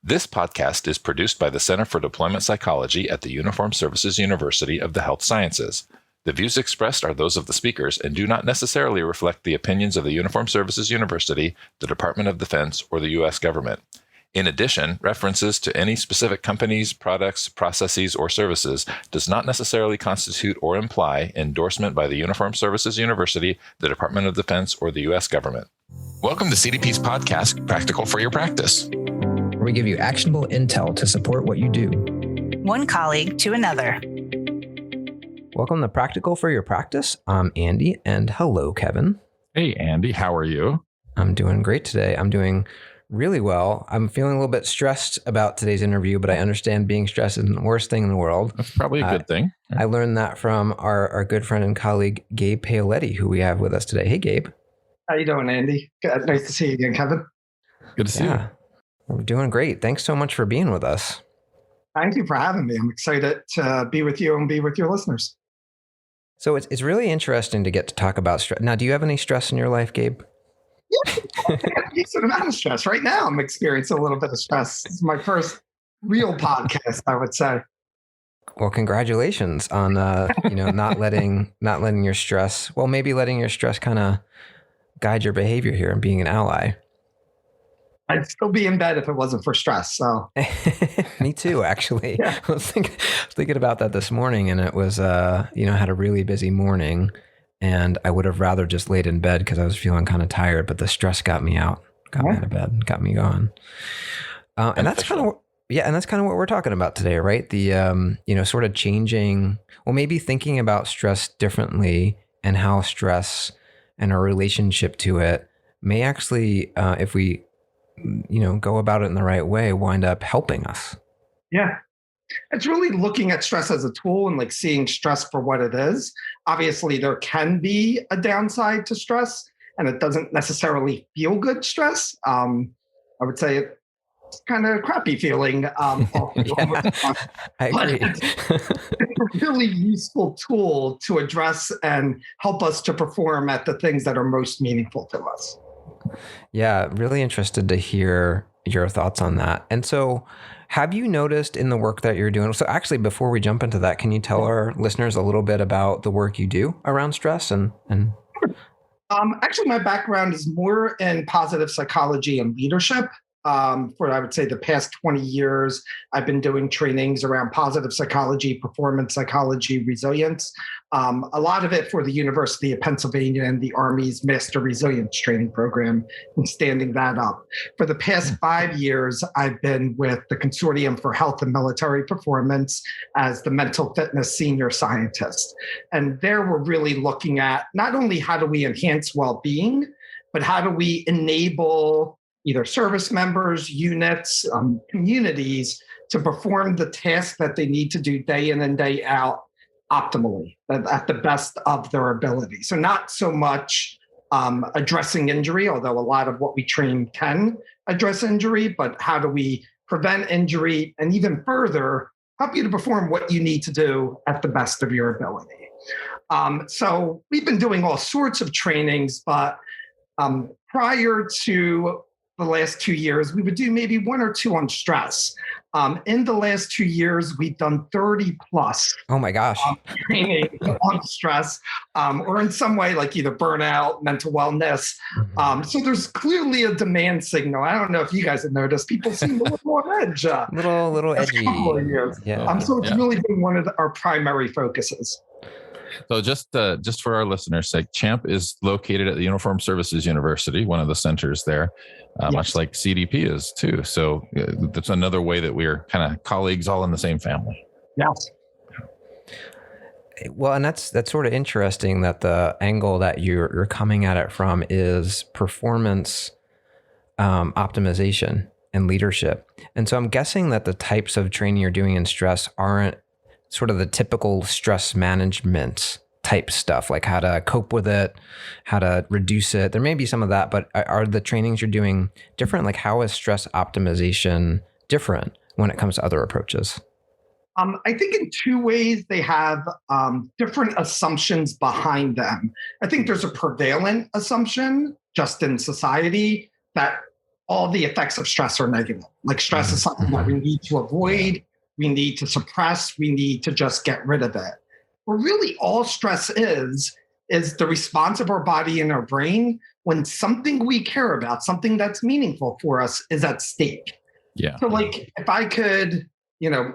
This podcast is produced by the Center for Deployment Psychology at the Uniformed Services University of the Health Sciences. The views expressed are those of the speakers and do not necessarily reflect the opinions of the Uniformed Services University, the Department of Defense, or the U.S. government. In addition, references to any specific companies, products, processes, or services does not necessarily constitute or imply endorsement by the Uniformed Services University, the Department of Defense, or the U.S. government. Welcome to CDP's podcast, Practical for Your Practice, where we give you actionable intel to support what you do. One colleague to another. Welcome to Practical for Your Practice. I'm Andy, and hello, Kevin. Hey, Andy. How are you? I'm doing great today. I'm doing really well. I'm feeling a little bit stressed about today's interview, but I understand being stressed isn't the worst thing in the world. That's probably a good thing. I learned that from our good friend and colleague, Gabe Paoletti, who we have with us today. Hey, Gabe. How you doing, Andy? Nice to see you again, Kevin. Good to see you. We're doing great. Thanks so much for being with us. Thank you for having me. I'm excited to be with you and be with your listeners. So it's really interesting to get to talk about stress. Now, do you have any stress in your life, Gabe? Yeah, a decent amount of stress. Right now, I'm experiencing a little bit of stress. It's my first real podcast, I would say. Well, congratulations on not letting your stress. Well, maybe letting your stress kind of guide your behavior here and being an ally. I'd still be in bed if it wasn't for stress. So, me too, actually. Yeah. I was thinking about that this morning, and it was had a really busy morning, and I would have rather just laid in bed because I was feeling kind of tired, but the stress got me out, me out of bed, got me going. And that's kind of what we're talking about today, right? The sort of changing, well, maybe thinking about stress differently and how stress and our relationship to it may actually, if we go about it in the right way, wind up helping us. Yeah. It's really looking at stress as a tool and seeing stress for what it is. Obviously, there can be a downside to stress, and it doesn't necessarily feel good stress. I would say it's kind of a crappy feeling. I agree. It's a really useful tool to address and help us to perform at the things that are most meaningful to us. Yeah, really interested to hear your thoughts on that. And so have you noticed in the work that you're doing, so actually before we jump into that, can you tell our listeners a little bit about the work you do around stress and Actually, my background is more in positive psychology and leadership. For, I would say, the past 20 years, I've been doing trainings around positive psychology, performance psychology, resilience. A lot of it for the University of Pennsylvania and the Army's Master Resilience Training Program, and standing that up. For the past 5 years, I've been with the Consortium for Health and Military Performance as the mental fitness senior scientist. And there we're really looking at not only how do we enhance well-being, but how do we enable either service members, units, communities to perform the tasks that they need to do day in and day out optimally, at the best of their ability. So not so much addressing injury, although a lot of what we train can address injury, but how do we prevent injury and even further help you to perform what you need to do at the best of your ability. So we've been doing all sorts of trainings, but prior to the last 2 years, we would do maybe 1 or 2 on stress. In the last 2 years, we've done 30 plus. Oh my gosh. Training on stress, or in some way, either burnout, mental wellness. So there's clearly a demand signal. I don't know if you guys have noticed, people seem a little more edge. little edgy. Couple of years. Yeah. So it's really been one of our primary focuses. So just for our listeners' sake, CHAMP is located at the Uniformed Services University, one of the centers there, much like CDP is too. So that's another way that we're kind of colleagues all in the same family. Yes. Well, and that's sort of interesting that the angle that you're coming at it from is performance optimization and leadership. And so I'm guessing that the types of training you're doing in stress aren't sort of the typical stress management type stuff, like how to cope with it, how to reduce it. There may be some of that, but are the trainings you're doing different? Like, how is stress optimization different when it comes to other approaches? I think in 2 ways they have different assumptions behind them. I think there's a prevalent assumption just in society that all the effects of stress are negative. Like stress is something that we need to avoid, we need to suppress, we need to just get rid of it. But really all stress is the response of our body and our brain when something we care about, something that's meaningful for us is at stake. Yeah. So like if I could,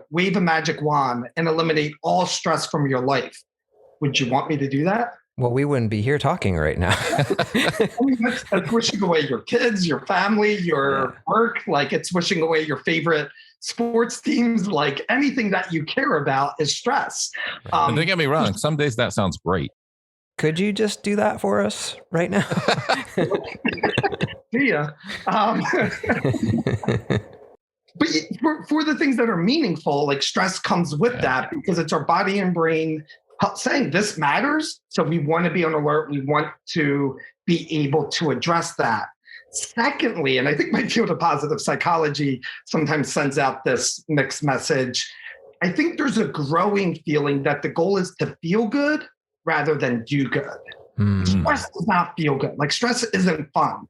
wave a magic wand and eliminate all stress from your life, would you want me to do that? Well, we wouldn't be here talking right now. I mean, that's wishing away your kids, your family, your work. Like it's wishing away your favorite sports teams. Like anything that you care about is stress. And don't get me wrong. Some days that sounds great. Could you just do that for us right now? Yeah. But for the things that are meaningful, like stress comes with that because it's our body and brain saying this matters. So we want to be on alert. We want to be able to address that. Secondly, and I think my field of positive psychology sometimes sends out this mixed message, I think there's a growing feeling that the goal is to feel good rather than do good. Mm-hmm. Stress does not feel good. Like stress isn't fun.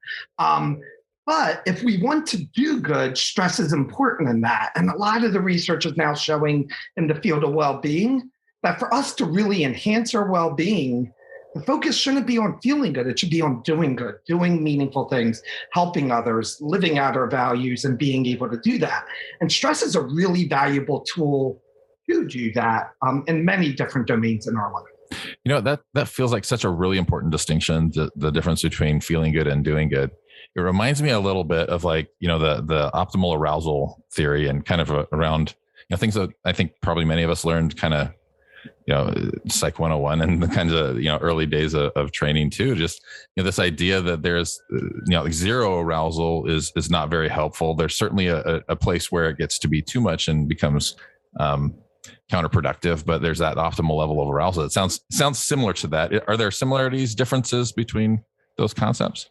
But if we want to do good, stress is important in that. And a lot of the research is now showing in the field of well-being that for us to really enhance our well-being, the focus shouldn't be on feeling good. It should be on doing good, doing meaningful things, helping others, living out our values, and being able to do that. And stress is a really valuable tool to do that in many different domains in our life. That feels like such a really important distinction, the difference between feeling good and doing good. It reminds me a little bit of like, the optimal arousal theory and kind of around, things that I think probably many of us learned kind of, Psych 101 and the kinds of, early days of training too. Just, this idea that there's, like zero arousal is not very helpful. There's certainly a place where it gets to be too much and becomes counterproductive, but there's that optimal level of arousal. It sounds similar to that. Are there similarities, differences between those concepts?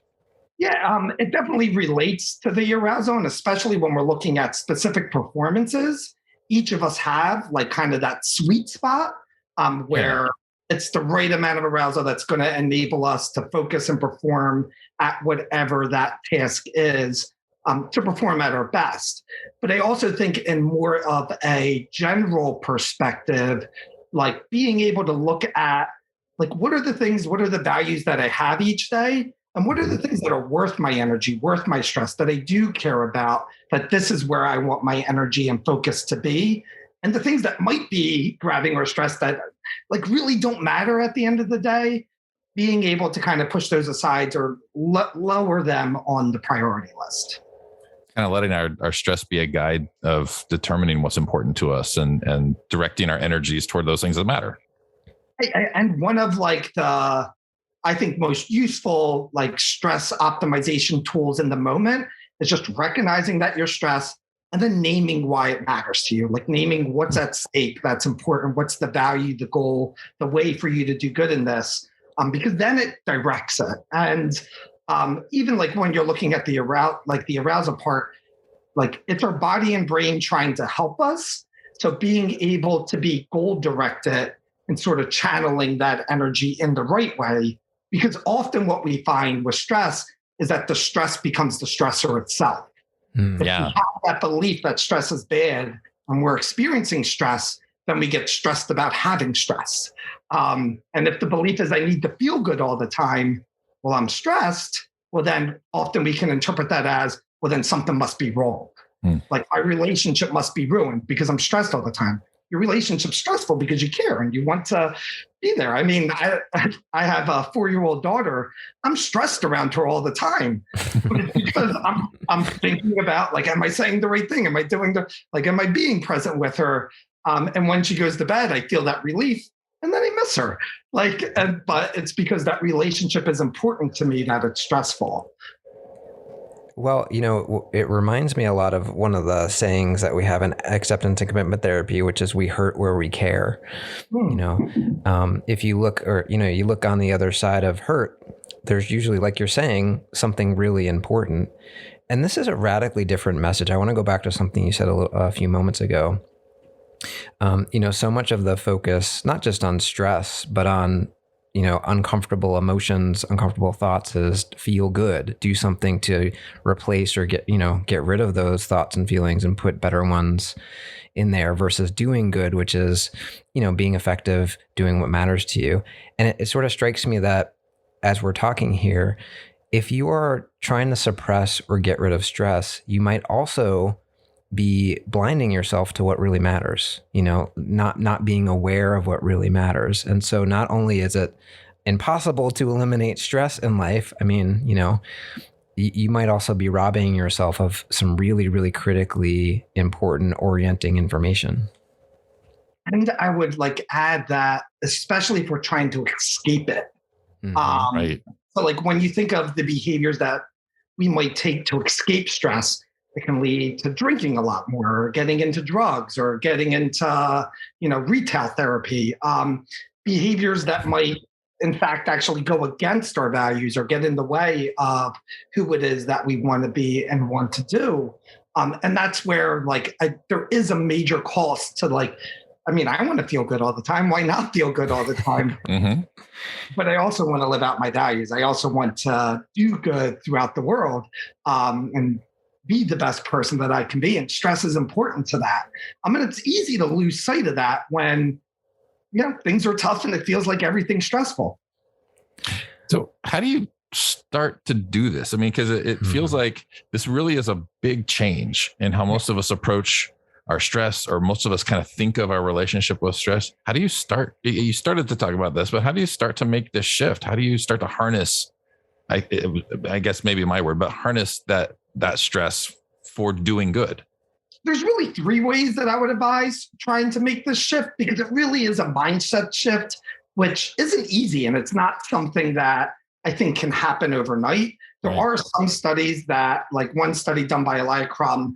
Yeah, it definitely relates to the arousal, and especially when we're looking at specific performances, each of us have like kind of that sweet spot where it's the right amount of arousal that's going to enable us to focus and perform at whatever that task is to perform at our best. But I also think in more of a general perspective, like being able to look at like, what are the values that I have each day? And what are the things that are worth my energy, worth my stress, that I do care about, that this is where I want my energy and focus to be? And the things that might be grabbing or stress that like really don't matter at the end of the day, being able to kind of push those aside or lower them on the priority list. Kind of letting our stress be a guide of determining what's important to us and directing our energies toward those things that matter. And one of like the, I think most useful like stress optimization tools in the moment is just recognizing that you're stressed and then naming why it matters to you, like naming what's at stake that's important, what's the value, the goal, the way for you to do good in this, because then it directs it. And even like when you're looking at the arousal part, like it's our body and brain trying to help us. So being able to be goal directed and sort of channeling that energy in the right way. Because often what we find with stress is that the stress becomes the stressor itself. If we have that belief that stress is bad and we're experiencing stress, then we get stressed about having stress. And if the belief is I need to feel good all the time, well, I'm stressed, well, then often we can interpret that as, well, then something must be wrong. Like my relationship must be ruined because I'm stressed all the time. Your relationship's stressful because you care and you want to be there. I mean, I have a 4-year-old daughter. I'm stressed around her all the time because I'm thinking about like, am I saying the right thing? Am I am I being present with her? And when she goes to bed, I feel that relief and then I miss her. But it's because that relationship is important to me that it's stressful. Well, it reminds me a lot of one of the sayings that we have in acceptance and commitment therapy, which is we hurt where we care. If you look you look on the other side of hurt, there's usually, like you're saying, something really important. And this is a radically different message. I want to go back to something you said a few moments ago. So much of the focus, not just on stress, but on uncomfortable emotions, uncomfortable thoughts is feel good. Do something to replace or get rid of those thoughts and feelings and put better ones in there, versus doing good, which is, being effective, doing what matters to you. And it sort of strikes me that as we're talking here, if you are trying to suppress or get rid of stress, you might also be blinding yourself to what really matters, not being aware of what really matters. And so not only is it impossible to eliminate stress in life, you might also be robbing yourself of some really, really critically important orienting information. And I would add that, especially if we're trying to escape it. Mm-hmm. Right. So when you think of the behaviors that we might take to escape stress, it can lead to drinking a lot more, or getting into drugs, or getting into, retail therapy, behaviors that might, in fact, actually go against our values or get in the way of who it is that we want to be and want to do. And that's where there is a major cost to I want to feel good all the time. Why not feel good all the time? Mm-hmm. But I also want to live out my values. I also want to do good throughout the world, and be the best person that I can be. And stress is important to that. It's easy to lose sight of that when, things are tough and it feels like everything's stressful. So how do you start to do this? Because it feels like this really is a big change in how most of us approach our stress, or most of us kind of think of our relationship with stress. How do you start? You started to talk about this, but how do you start to make this shift? How do you start to harness, I guess maybe my word, but harness that stress for doing good? There's really 3 ways that I would advise trying to make this shift, because it really is a mindset shift, which isn't easy. And it's not something that I think can happen overnight. There are some studies that, one study done by Elia Crum,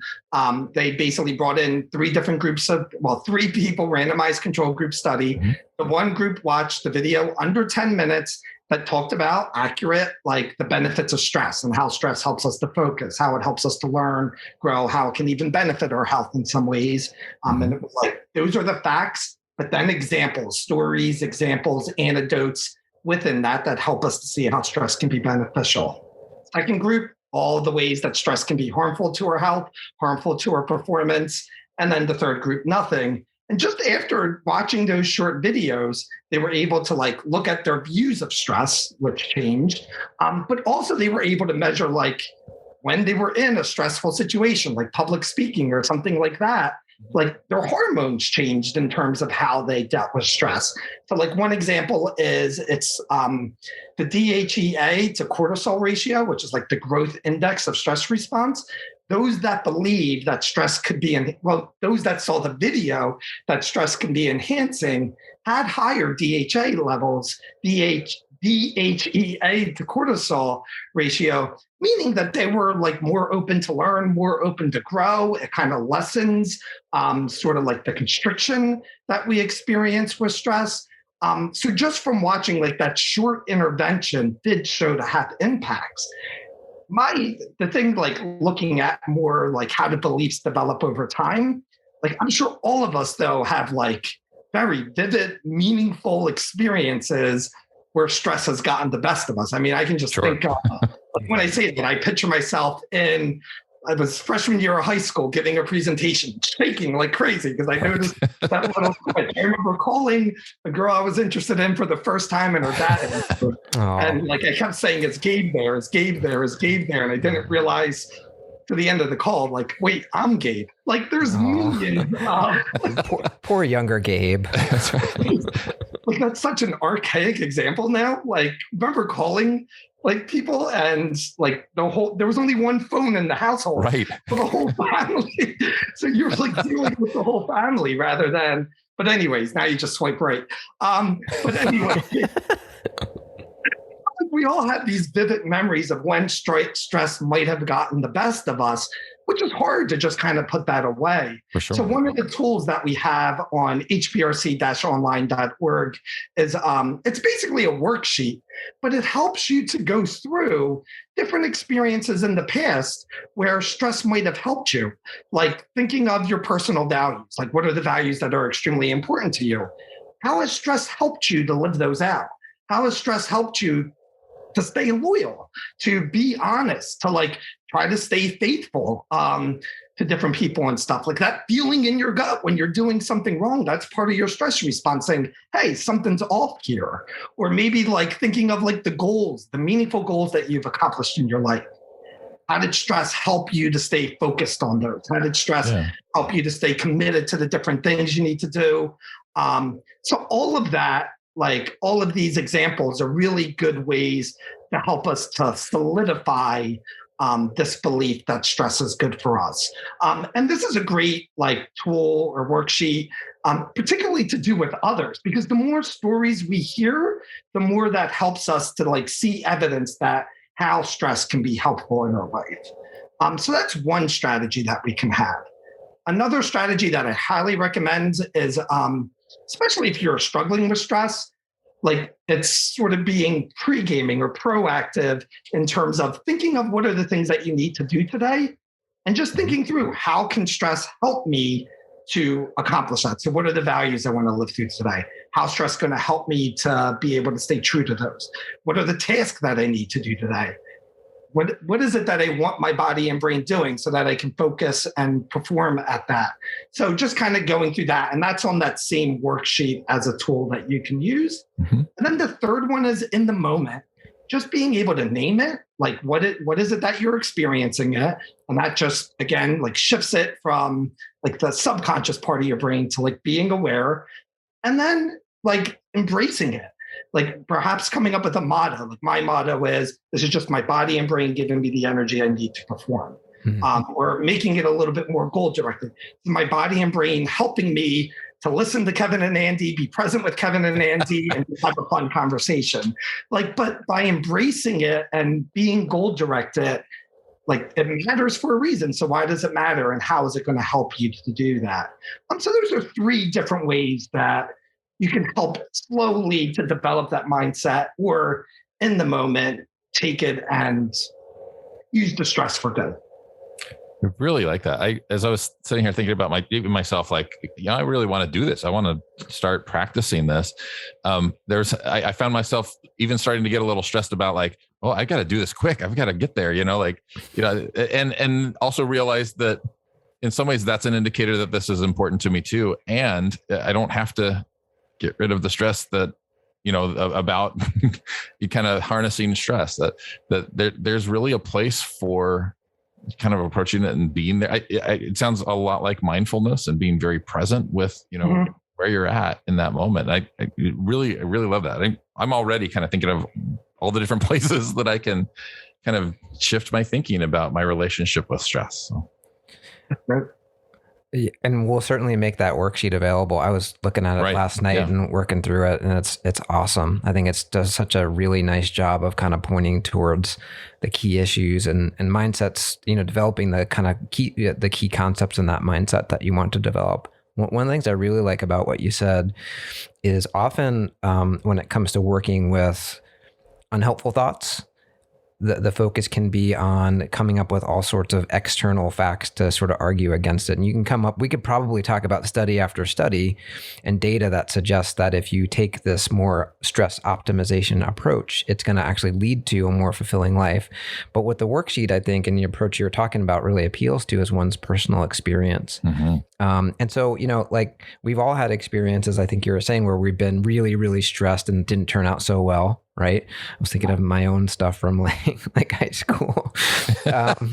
they basically brought in 3 different groups 3 people, randomized control group study. Mm-hmm. The one group watched the video under 10 minutes that talked about accurate, the benefits of stress and how stress helps us to focus, how it helps us to learn, grow, how it can even benefit our health in some ways. And it was those are the facts, but then examples, stories, examples, anecdotes within that help us to see how stress can be beneficial. Second group, all the ways that stress can be harmful to our health, harmful to our performance. And then the third group, nothing. And just after watching those short videos, they were able to look at their views of stress, which changed. But also they were able to measure when they were in a stressful situation, like public speaking or something like that, their hormones changed in terms of how they dealt with stress. So one example is it's the DHEA to cortisol ratio, which is the growth index of stress response. Those that believe that stress could be, those that saw the video that stress can be enhancing had higher DHA levels, DHEA to cortisol ratio, meaning that they were more open to learn, more open to grow. It kind of lessens sort of the constriction that we experience with stress. So just from watching that short intervention did show to have impacts. The thing looking at more how do beliefs develop over time, I'm sure all of us though have very vivid, meaningful experiences where stress has gotten the best of us. I can just think when I say that, I picture myself I was freshman year of high school giving a presentation, shaking like crazy because I noticed that little twitch. I remember calling a girl I was interested in for the first time, and her dad. And I kept saying, "It's Gabe there, it's Gabe there, it's Gabe there," and I didn't realize to the end of the call, wait, I'm Gabe. There's millions. Poor younger Gabe. That's right. That's such an archaic example now. Remember calling people and there was only one phone in the household for the whole family. So you're dealing with the whole family rather than, but anyways, now you just swipe right. But anyway, we all have these vivid memories of when stress might have gotten the best of us, which is hard to just kind of put that away. For sure. So one of the tools that we have on hprc-online.org is it's basically a worksheet, but it helps you to go through different experiences in the past where stress might have helped you, thinking of your personal values, what are the values that are extremely important to you? How has stress helped you to live those out? How has stress helped you to stay loyal, to be honest, to like try to stay faithful to different people and stuff like that? Feeling in your gut when you're doing something wrong, that's part of your stress response, saying, hey, something's off here. Or maybe like thinking of like the goals, the meaningful goals that you've accomplished in your life. How did stress help you to stay focused on those? How did stress help you to stay committed to the different things you need to do? So all of that, like all of these examples are really good ways to help us to solidify this belief that stress is good for us. And this is a great like tool or worksheet, particularly to do with others, because the more stories we hear, the more that helps us to like see evidence that how stress can be helpful in our life. So that's one strategy that we can have. Another strategy that I highly recommend is, especially if you're struggling with stress, like it's sort of being pre-gaming or proactive in terms of thinking of what are the things that you need to do today, and just thinking through how can stress help me to accomplish that. So what are the values I want to live through today? How's stress going to help me to be able to stay true to those? What are the tasks that I need to do today? What is it that I want my body and brain doing so that I can focus and perform at that? So just kind of going through that. And that's on that same worksheet as a tool that you can use. Mm-hmm. And then the third one is in the moment, just being able to name it, like what is it that you're experiencing it? And that just, again, like shifts it from like the subconscious part of your brain to like being aware, and then like embracing it. Like perhaps coming up with a motto. Like my motto is, this is just my body and brain giving me the energy I need to perform. Mm-hmm. Or making it a little bit more goal directed. My body and brain helping me to listen to Kevin and Andy, be present with Kevin and Andy, and have a fun conversation. Like, but by embracing it and being goal directed, like it matters for a reason. So why does it matter? And how is it going to help you to do that? So those are three different ways that you can help slowly to develop that mindset, or in the moment, take it and use the stress for good. I really like that. As I was sitting here thinking about myself, like, I really want to do this. I want to start practicing this. I found myself even starting to get a little stressed about like, oh, I got to do this quick. I've got to get there, and also realize that in some ways that's an indicator that this is important to me too. And I don't have to get rid of the stress that, about you kind of harnessing stress, that there's really a place for kind of approaching it and being there. It sounds a lot like mindfulness and being very present with, mm-hmm. where you're at in that moment. I really love that. I'm already kind of thinking of all the different places that I can kind of shift my thinking about my relationship with stress. So. And we'll certainly make that worksheet available. I was looking at it last night and working through it, and it's awesome. I think it does such a really nice job of kind of pointing towards the key issues and mindsets, developing the kind of key concepts in that mindset that you want to develop. One of the things I really like about what you said is often when it comes to working with unhelpful thoughts, the focus can be on coming up with all sorts of external facts to sort of argue against it. And we could probably talk about study after study and data that suggests that if you take this more stress optimization approach, it's going to actually lead to a more fulfilling life. But what the worksheet, I think, and the approach you're talking about really appeals to is one's personal experience. Mm-hmm. And so, like we've all had experiences, I think you were saying, where we've been really, really stressed and it didn't turn out so well. Right. I was thinking of my own stuff from like high school,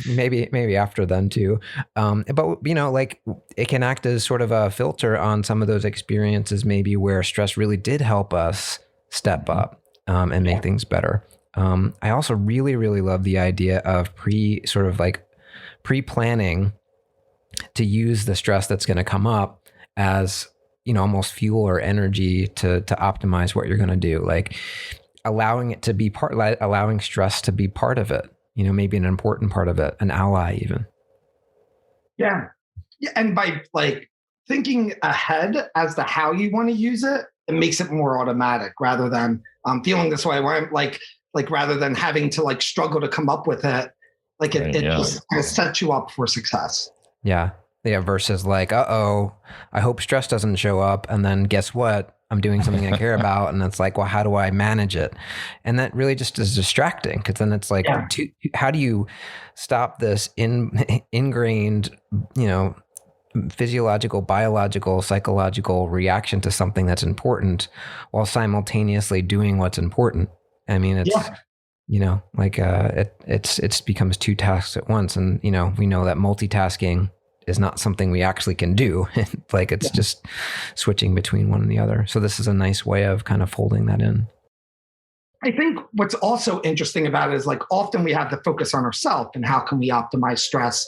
maybe after then too. But like it can act as sort of a filter on some of those experiences, maybe where stress really did help us step up and make things better. I also really, really love the idea of pre-planning to use the stress that's going to come up as, almost fuel or energy to optimize what you're going to do. Like, allowing stress to be part of it, maybe an important part of it, an ally even. Yeah. And by like thinking ahead as to how you want to use it, it makes it more automatic rather than feeling this way where I'm like rather than having to like struggle to come up with it, like it just kind of sets you up for success. Yeah. Yeah. Versus like, I hope stress doesn't show up. And then guess what? I'm doing something I care about. And it's like, well, how do I manage it? And that really just is distracting, because then it's like, how do you stop this ingrained, physiological, biological, psychological reaction to something that's important while simultaneously doing what's important? I mean, it's, it becomes two tasks at once. And, we know that multitasking is not something we actually can do. Like it's just switching between one and the other. So this is a nice way of kind of folding that in. I think what's also interesting about it is like often we have the focus on ourselves and how can we optimize stress,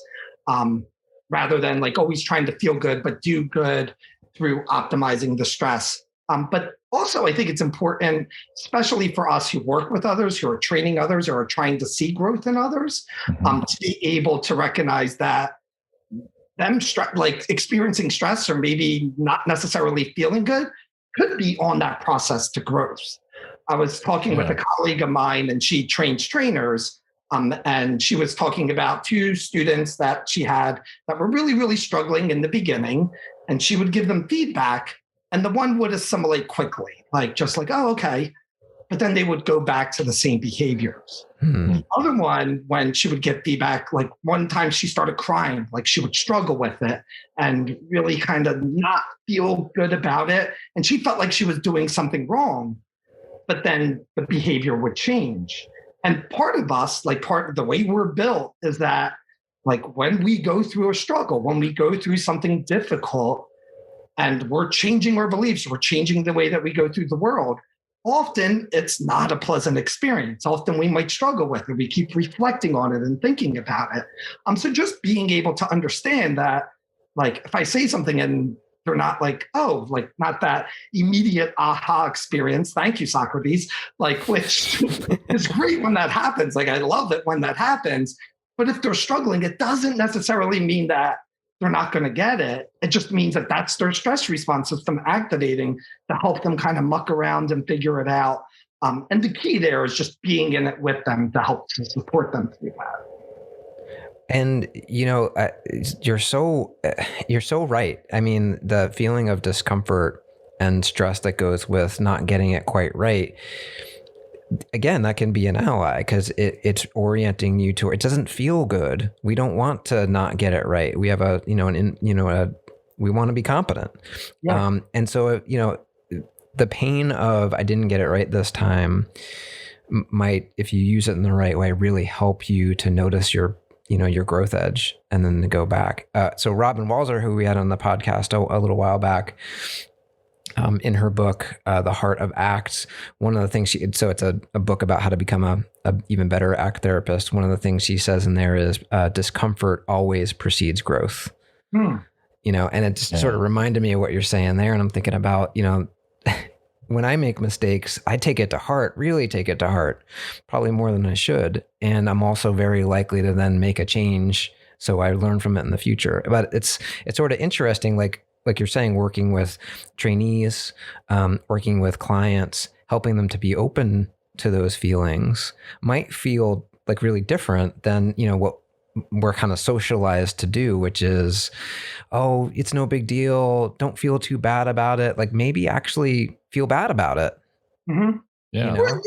rather than like always trying to feel good, but do good through optimizing the stress. But also I think it's important, especially for us who work with others, who are training others, or are trying to see growth in others, to be able to recognize that them like experiencing stress or maybe not necessarily feeling good could be on that process to growth. I was talking with a colleague of mine, and she trains trainers, and she was talking about two students that she had that were really, really struggling in the beginning, and she would give them feedback, and the one would assimilate quickly, like just like, oh, okay. But then they would go back to the same behaviors. The other one, when she would get feedback, like one time she started crying, like she would struggle with it and really kind of not feel good about it. And she felt like she was doing something wrong, but then the behavior would change. And part of us, like part of the way we're built is that like when we go through a struggle, when we go through something difficult and we're changing our beliefs, we're changing the way that we go through the world, often it's not a pleasant experience. Often we might struggle with it. We keep reflecting on it and thinking about it. So just being able to understand that, like, if I say something and they're not like, oh, like not that immediate aha experience. Thank you, Socrates. Like, which is great when that happens. Like, I love it when that happens. But if they're struggling, it doesn't necessarily mean that they're not going to get it. It just means that that's their stress response system activating to help them kind of muck around and figure it out. And the key there is just being in it with them to help to support them through that. And you're so right. I mean, the feeling of discomfort and stress that goes with not getting it quite right, again, that can be an ally, because it's orienting you to, it doesn't feel good. We don't want to not get it right. We have we want to be competent. Yeah. And so, the pain of, I didn't get it right this time, might, if you use it in the right way, really help you to notice your growth edge and then to go back. So Robin Walzer, who we had on the podcast a little while back, in her book, The Heart of ACT, one of the things so it's a book about how to become a even better ACT therapist. One of the things she says in there is discomfort always precedes growth. And it just sort of reminded me of what you're saying there. And I'm thinking about, when I make mistakes, I take it to heart, really take it to heart, probably more than I should. And I'm also very likely to then make a change, so I learn from it in the future. But it's sort of interesting, like you're saying, working with trainees, working with clients, helping them to be open to those feelings might feel like really different than, what we're kind of socialized to do, which is, oh, it's no big deal. Don't feel too bad about it. Like maybe actually feel bad about it. Mm-hmm. Yeah. Or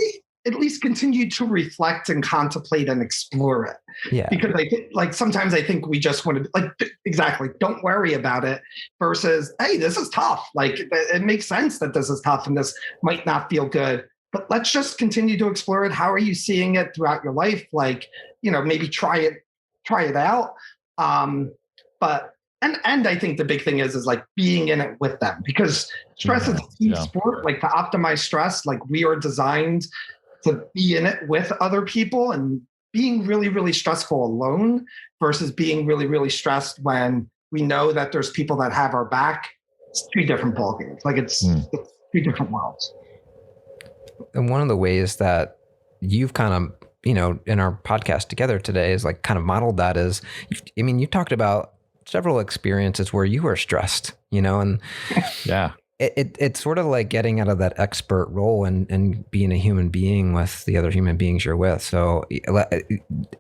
at least continue to reflect and contemplate and explore it. Yeah. Because I think, like, sometimes I think we just want to, like, exactly, don't worry about it versus, hey, this is tough. Like, it makes sense that this is tough and this might not feel good, but let's just continue to explore it. How are you seeing it throughout your life? Like, maybe try it out. But I think the big thing is like being in it with them, because stress is a team sport. Like, to optimize stress, like, we are designed to be in it with other people, and being really, really stressful alone versus being really, really stressed when we know that there's people that have our back. It's two different ballgames. Like it's two different worlds. And one of the ways that you've kind of, in our podcast together today is like kind of modeled that is, you talked about several experiences where you were stressed, and yeah, it's sort of like getting out of that expert role and being a human being with the other human beings you're with. So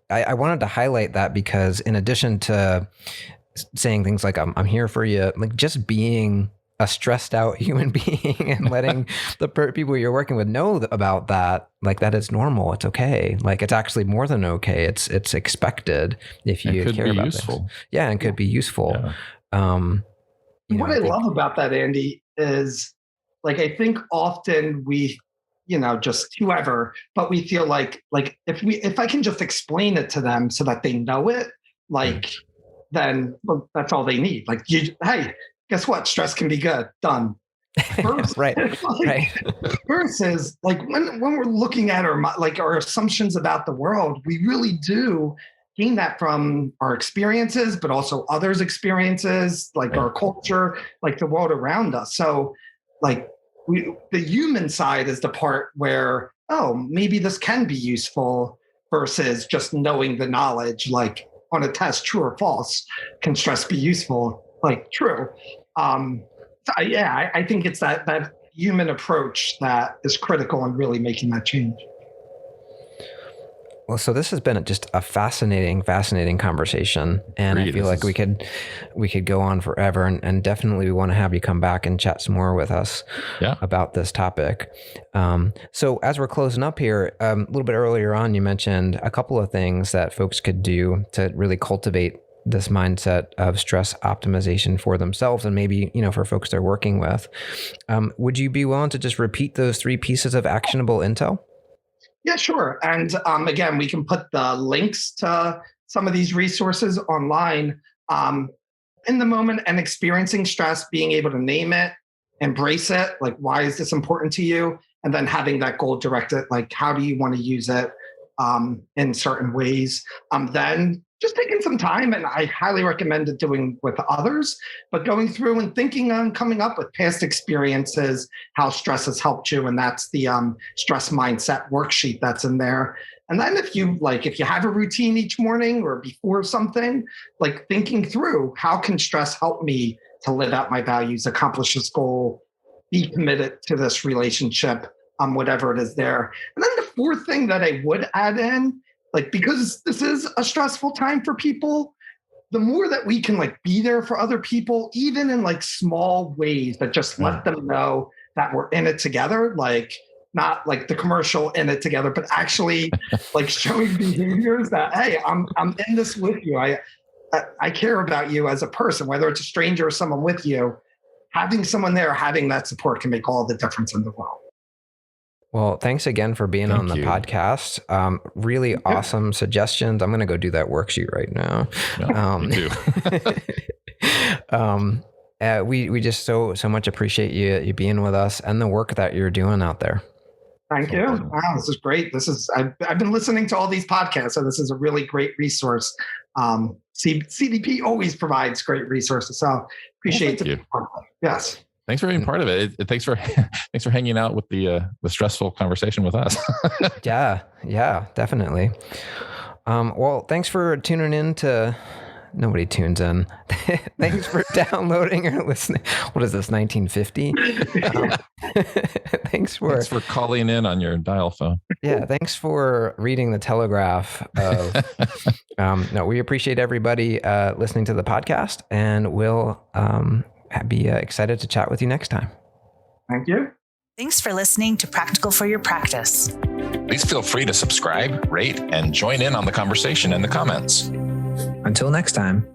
I wanted to highlight that, because in addition to saying things like, I'm here for you, like just being a stressed out human being and letting the people you're working with know about that, like that it's normal, it's okay. Like it's actually more than okay. It's expected if you care about useful. This. Yeah, and could be useful. Yeah. What I love about that, Andy, is like I think often we, just whoever, but we feel like if I can just explain it to them so that they know it, like then that's all they need. Like hey, guess what? Stress can be good. Done. Right. Versus like when we're looking at our assumptions about the world, we really do gain that from our experiences, but also others' experiences, like our culture, like the world around us. So like the human side is the part where, maybe this can be useful versus just knowing the knowledge, like on a test, true or false, can stress be useful? Like true. I think it's that human approach that is critical in really making that change. Well, so this has been just a fascinating conversation, and I feel like we could go on forever, and definitely we want to have you come back and chat some more with us about this topic. So as we're closing up here, a little bit earlier on, you mentioned a couple of things that folks could do to really cultivate this mindset of stress optimization for themselves and maybe, for folks they're working with. Would you be willing to just repeat those 3 pieces of actionable intel? Yeah, sure. And again, we can put the links to some of these resources online. In the moment and experiencing stress, being able to name it, embrace it, like why is this important to you? And then having that goal directed, like how do you want to use it in certain ways? Then just taking some time, and I highly recommend it doing with others, but going through and thinking on coming up with past experiences, how stress has helped you. And that's the stress mindset worksheet that's in there. And then if you have a routine each morning or before something, like thinking through how can stress help me to live out my values, accomplish this goal, be committed to this relationship, whatever it is there. And then the 4th thing that I would add in, because this is a stressful time for people, the more that we can be there for other people, even in small ways, but just let them know that we're in it together, not like the commercial in it together, but actually showing behaviors that, hey, I'm in this with you. I care about you as a person, whether it's a stranger or someone with you. Having someone there, having that support can make all the difference in the world. Well, thanks again for being on the podcast. Really awesome suggestions. I'm going to go do that worksheet right now. Me too. We just so much appreciate you being with us and the work that you're doing out there. Thank you. Wow, this is great. I've been listening to all these podcasts, so this is a really great resource. CDP always provides great resources, so appreciate it. Yes. Thanks for being part of it. Thanks for hanging out with the stressful conversation with us. Yeah, definitely. Well, thanks for tuning in to. Nobody tunes in. Thanks for downloading or listening. What is this, 1950? Thanks for calling in on your dial phone. Yeah, thanks for reading the Telegraph. We appreciate everybody listening to the podcast, and we'll be excited to chat with you next time. Thank you. Thanks for listening to Practical for Your Practice. Please feel free to subscribe, rate, and join in on the conversation in the comments. Until next time.